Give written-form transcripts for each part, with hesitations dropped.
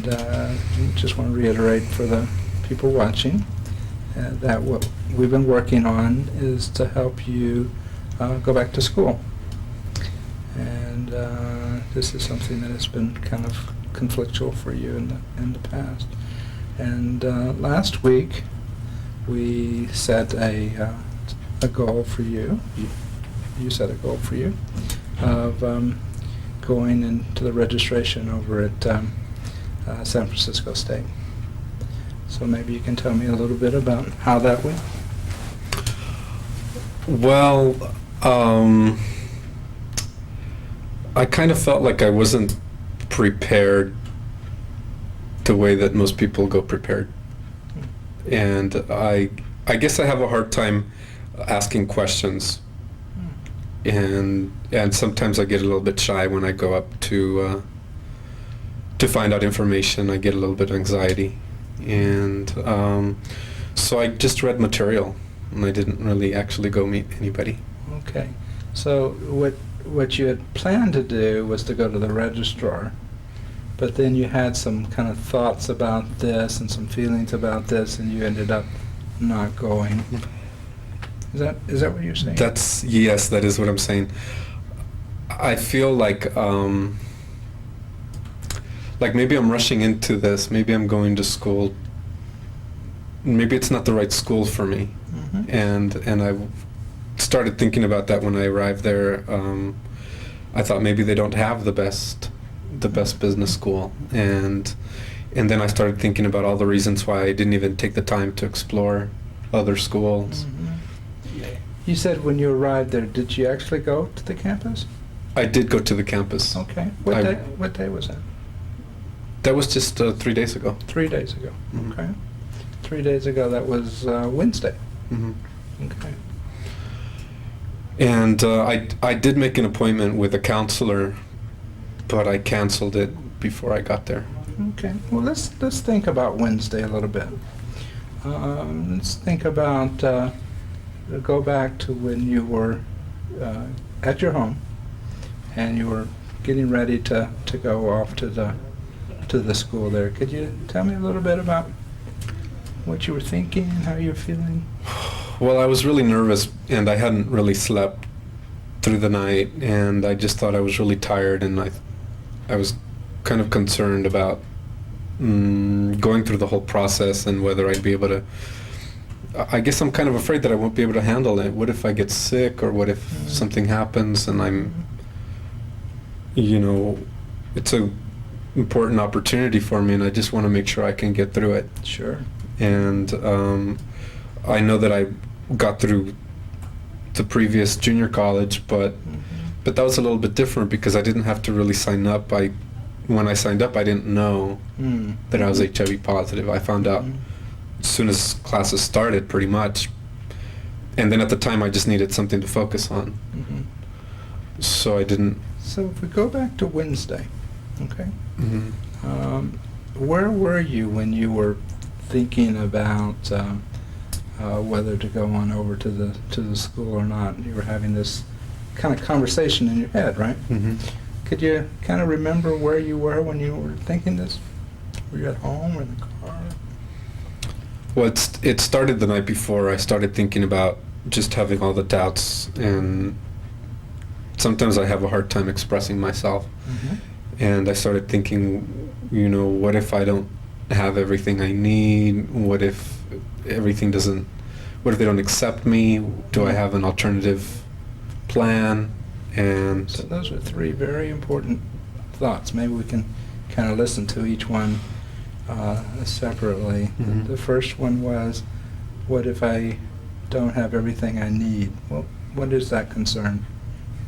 And just want to reiterate for the people watching that what we've been working on is to help you go back to school. And this is something that has been kind of conflictual for you in the past. And last week we set a goal for you. You set a goal for you of going into the registration over at San Francisco State. So maybe you can tell me a little bit about how that went. Well, I kind of felt like I wasn't prepared the way that most people go prepared. And I guess I have a hard time asking questions. And sometimes I get a little bit shy when I go up to find out information. I get a little bit of anxiety. And so I just read material, and I didn't really actually go meet anybody. Okay. So what you had planned to do was to go to the registrar, but then you had some kind of thoughts about this and some feelings about this, and you ended up not going. Is that what you're saying? Yes, that is what I'm saying. I feel like maybe I'm rushing into this. Maybe I'm going to school. Maybe it's not the right school for me. Mm-hmm. And I started thinking about that when I arrived there. I thought maybe they don't have the best business school, and then I started thinking about all the reasons why I didn't even take the time to explore other schools. Mm-hmm. You said when you arrived there, did you actually go to the campus? I did go to the campus. Okay. What day was that? That was just 3 days ago. 3 days ago. Mm-hmm. Okay. 3 days ago, that was Wednesday. Mm-hmm. Okay. And I did make an appointment with a counselor, but I canceled it before I got there. Okay. Well, let's think about Wednesday a little bit. Let's think about go back to when you were at your home and you were getting ready to go off to the school there. Could you tell me a little bit about what you were thinking, how you were feeling? Well, I was really nervous, and I hadn't really slept through the night, and I just thought I was really tired, and I was kind of concerned about going through the whole process and whether I'd be able to. I guess I'm kind of afraid that I won't be able to handle it. What if I get sick, or what if something happens and I'm, it's a important opportunity for me, and I just want to make sure I can get through it. Sure. And I know that I got through the previous junior college, but that was a little bit different because I didn't have to really sign up. When I signed up, I didn't know that I was HIV positive. I found out as soon as classes started, pretty much. And then at the time, I just needed something to focus on. Mm-hmm. So I didn't. So if we go back to Wednesday, okay? Mm-hmm. Where were you when you were thinking about whether to go on over to the school or not? You were having this kind of conversation in your head, right? Mm-hmm. Could you kind of remember where you were when you were thinking this? Were you at home or in the car? Well, it started the night before. I started thinking about just having all the doubts, and sometimes I have a hard time expressing myself. Mm-hmm. And I started thinking, what if I don't have everything I need? What if what if they don't accept me? Do I have an alternative plan? And so those are three very important thoughts. Maybe we can kind of listen to each one separately. Mm-hmm. The first one was, what if I don't have everything I need? Well, what is that concern?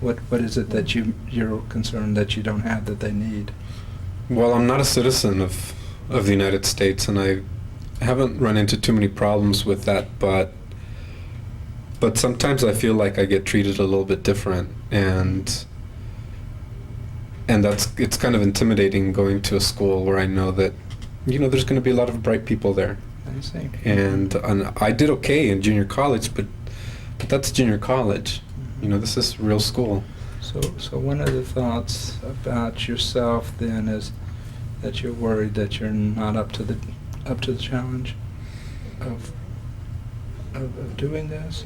What is it that you're concerned that you don't have that they need? Well, I'm not a citizen of the United States, and I haven't run into too many problems with that, but sometimes I feel like I get treated a little bit different, and it's kind of intimidating going to a school where I know that there's going to be a lot of bright people there. I see. And I did okay in junior college, but that's junior college. Mm-hmm. This is real school. So one of the thoughts about yourself then is that you're worried that you're not up to the challenge of doing this?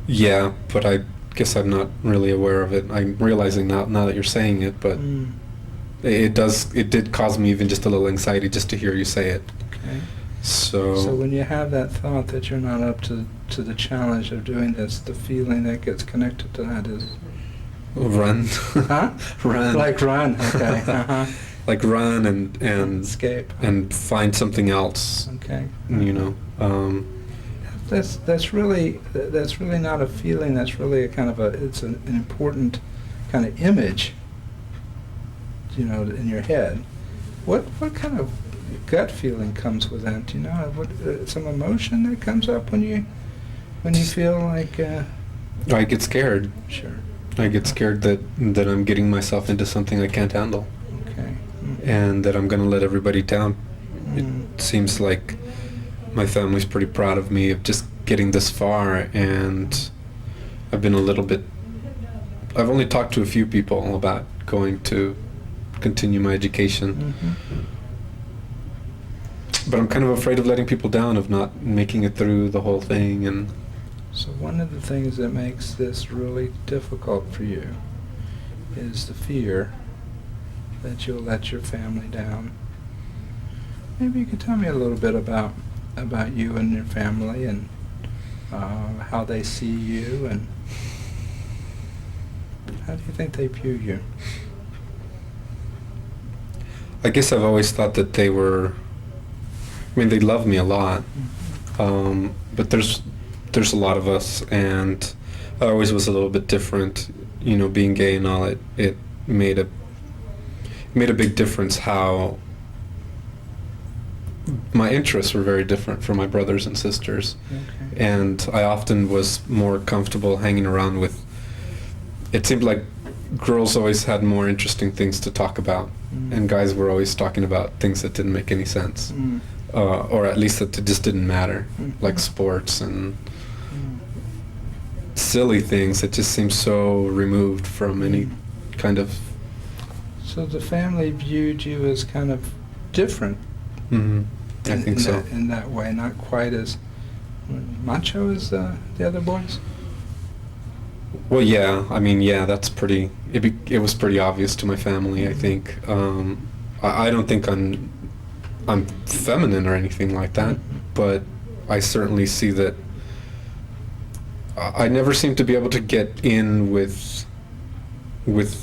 Yeah, but I guess I'm not really aware of it. I'm realizing now that you're saying it, but it did cause me even just a little anxiety just to hear you say it. Okay. So when you have that thought that you're not up to the challenge of doing this, the feeling that gets connected to that is run. Huh? Run. Like run. Okay. Uh-huh. Like run and Escape. and find something else. Okay. You know. That's really not a feeling. That's really a kind of it's an important kind of image. You know, in your head. What kind of gut feeling comes with that? Do you know what some emotion that comes up when you feel like? I get scared. Sure. I get scared that I'm getting myself into something I can't handle. Okay. And that I'm going to let everybody down. Mm. It seems like my family's pretty proud of me of just getting this far, and I've been I've only talked to a few people about going to continue my education. Mm-hmm. But I'm kind of afraid of letting people down, of not making it through the whole thing. And So one of the things that makes this really difficult for you is the fear that you'll let your family down. Maybe you could tell me a little bit about you and your family, and how they see you, and how do you think they view you? I guess I've always thought that they love me a lot. But there's a lot of us, and I always was a little bit different. You know, being gay and all, it made a big difference how my interests were very different from my brothers and sisters. Okay. And I often was more comfortable hanging around with, it seemed like girls always had more interesting things to talk about, and guys were always talking about things that didn't make any sense, or at least that just didn't matter, like sports and silly things that just seemed so removed from any kind of... So the family viewed you as kind of different. Mm-hmm. I think so. In that way, not quite as macho as the other boys? Well, yeah. I mean, yeah, that's pretty... It was pretty obvious to my family, I think. I don't think I'm feminine or anything like that, but I certainly see that I never seem to be able to get in with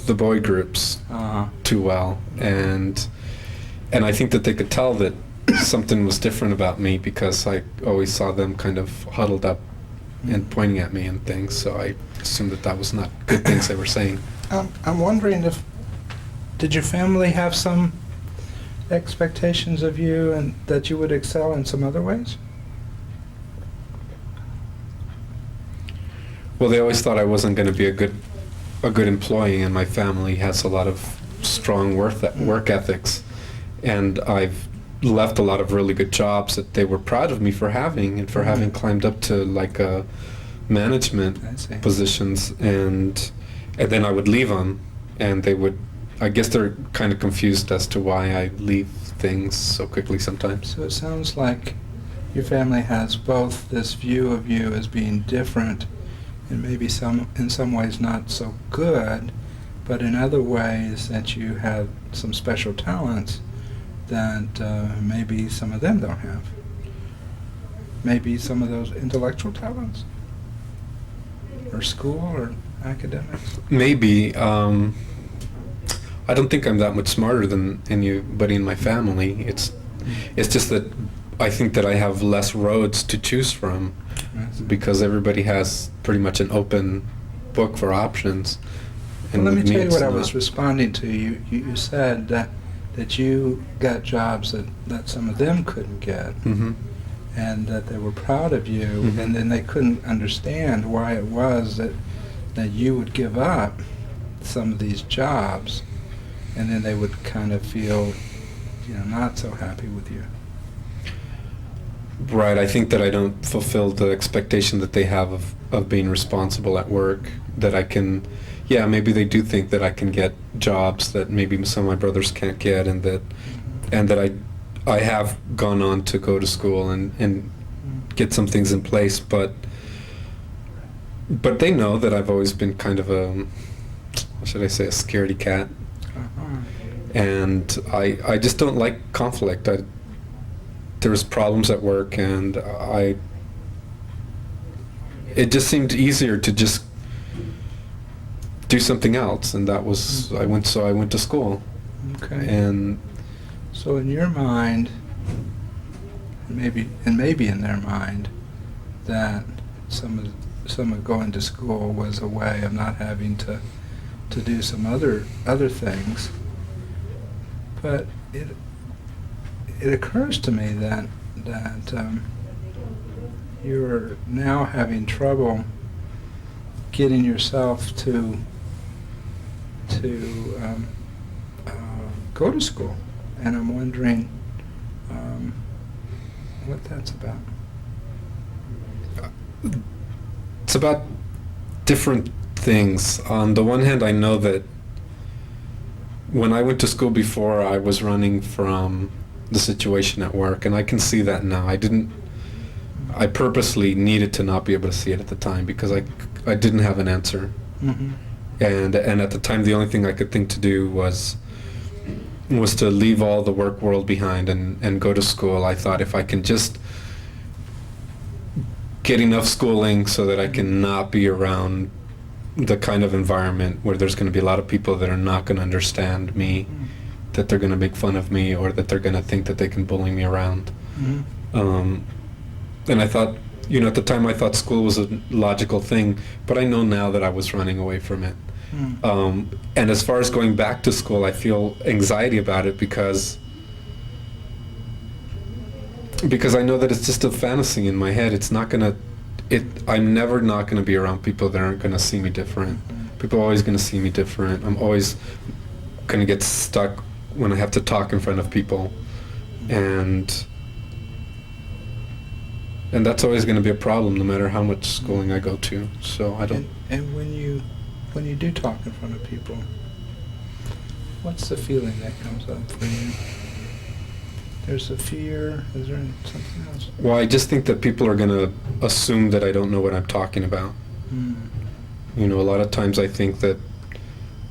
the boy groups too well, and I think that they could tell that something was different about me, because I always saw them kind of huddled up and pointing at me and things, so I assumed that was not good things they were saying. I'm wondering did your family have some expectations of you and that you would excel in some other ways? Well, they always thought I wasn't going to be a good employee, and my family has a lot of strong work ethics, and I've left a lot of really good jobs that they were proud of me for having, and for having climbed up to like management positions, and then I would leave them, and they would, I guess they're kind of confused as to why I leave things so quickly sometimes. So it sounds like your family has both this view of you as being different, and maybe in some ways not so good, but in other ways that you have some special talents that maybe some of them don't have. Maybe some of those intellectual talents, or school, or academics. Maybe. I don't think I'm that much smarter than anybody in my family. It's just that I think that I have less roads to choose from, because everybody has pretty much an open book for options. And well, let me tell you what I was responding to. You said that you got jobs that some of them couldn't get, and that they were proud of you, and then they couldn't understand why it was that you would give up some of these jobs, and then they would kind of feel, not so happy with you. Right. I think that I don't fulfill the expectation that they have of being responsible at work, that I can, yeah, maybe they do think that I can get jobs that maybe some of my brothers can't get, and that I have gone on to go to school and get some things in place, but they know that I've always been kind of a, what should I say, a scaredy cat. And I just don't like conflict. There was problems at work, and it just seemed easier to just do something else, and that was I went to school. Okay. And So in your mind, maybe in their mind, that some of going to school was a way of not having to do some other things. But it occurs to me that you're now having trouble getting yourself to go to school, and I'm wondering what that's about. it's about different things. On the one hand, I know that when I went to school before, I was running from the situation at work, and I can see that now. I purposely needed to not be able to see it at the time because I didn't have an answer. Mm-hmm. And at the time, the only thing I could think to do was to leave all the work world behind and go to school. I thought if I can just get enough schooling so that I can not be around the kind of environment where there's going to be a lot of people that are not going to understand me, that they're going to make fun of me, or that they're going to think that they can bully me around. Mm-hmm. And I thought, at the time I thought school was a logical thing, but I know now that I was running away from it. And as far as going back to school, I feel anxiety about it because I know that it's just a fantasy in my head. I'm never not gonna be around people that aren't gonna see me different. People are always gonna see me different. I'm always gonna get stuck when I have to talk in front of people, and that's always gonna be a problem, no matter how much schooling I go to. So I don't. And when you do talk in front of people, what's the feeling that comes up for you? There's a fear. Is there something else? Well, I just think that people are going to assume that I don't know what I'm talking about. A lot of times I think that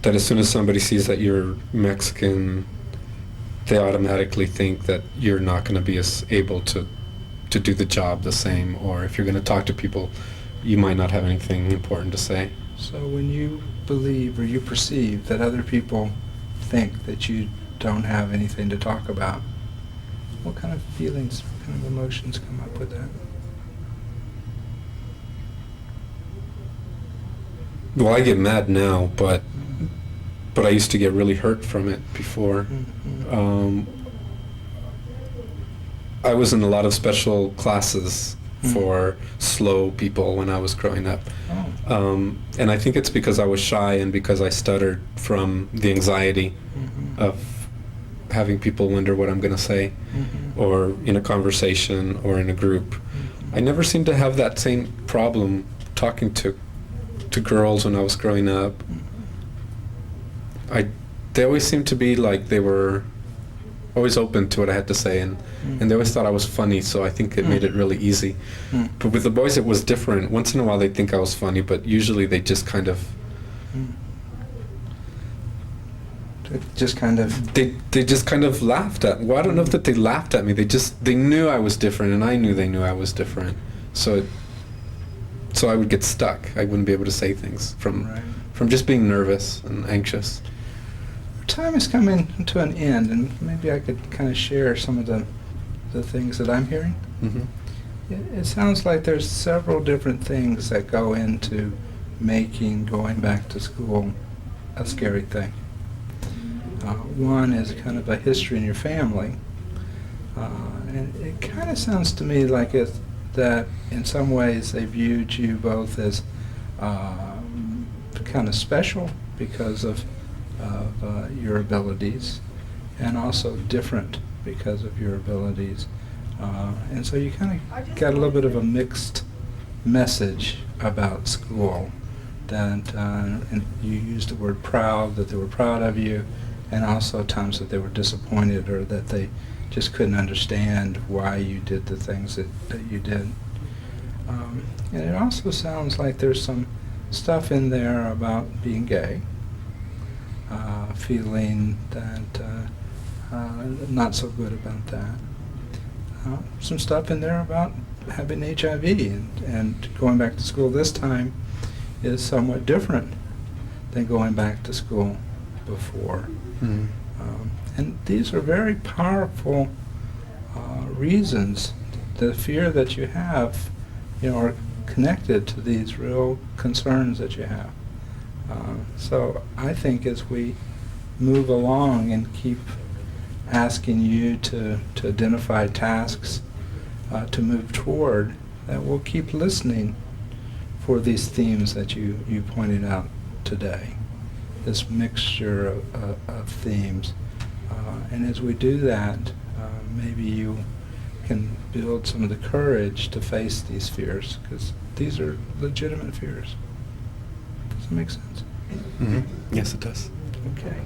as soon as somebody sees that you're Mexican, they automatically think that you're not going to be as able to do the job the same, or if you're going to talk to people, you might not have anything important to say. So when you believe or you perceive that other people think that you don't have anything to talk about, what kind of feelings, what kind of emotions come up with that? Well, I get mad now, but I used to get really hurt from it before. I was in a lot of special classes for slow people when I was growing up. And I think it's because I was shy and because I stuttered from the anxiety of having people wonder what I'm going to say, or in a conversation or in a group. I never seemed to have that same problem talking to girls when I was growing up. They always seemed to be like they were always open to what I had to say, and they always thought I was funny, so I think it made it really easy. But with the boys it was different. Once in a while they'd think I was funny, but usually they just kind of they just kind of laughed at me. Well, I don't know if that they laughed at me. They knew I was different, and I knew they knew I was different. So I would get stuck. I wouldn't be able to say things from just being nervous and anxious. Time is coming to an end, and maybe I could kind of share some of the things that I'm hearing. It sounds like there's several different things that go into making going back to school a scary thing. One is kind of a history in your family, and it kind of sounds to me like that in some ways they viewed you both as kind of special because of your abilities, and also different because of your abilities. And so you kind of got a little bit of a mixed message about school. that, and you used the word proud, that they were proud of you, and also times that they were disappointed or that they just couldn't understand why you did the things that you did. And it also sounds like there's some stuff in there about being gay, feeling that not so good about that. Some stuff in there about having HIV, and going back to school this time is somewhat different than going back to school before. Mm. And these are very powerful reasons. The fear that you have, are connected to these real concerns that you have. So I think as we move along and keep asking you to identify tasks to move toward, that we'll keep listening for these themes that you pointed out today, this mixture of themes. And as we do that, maybe you can build some of the courage to face these fears, because these are legitimate fears. Does that make sense? Mm-hmm. Yes, it does. Okay.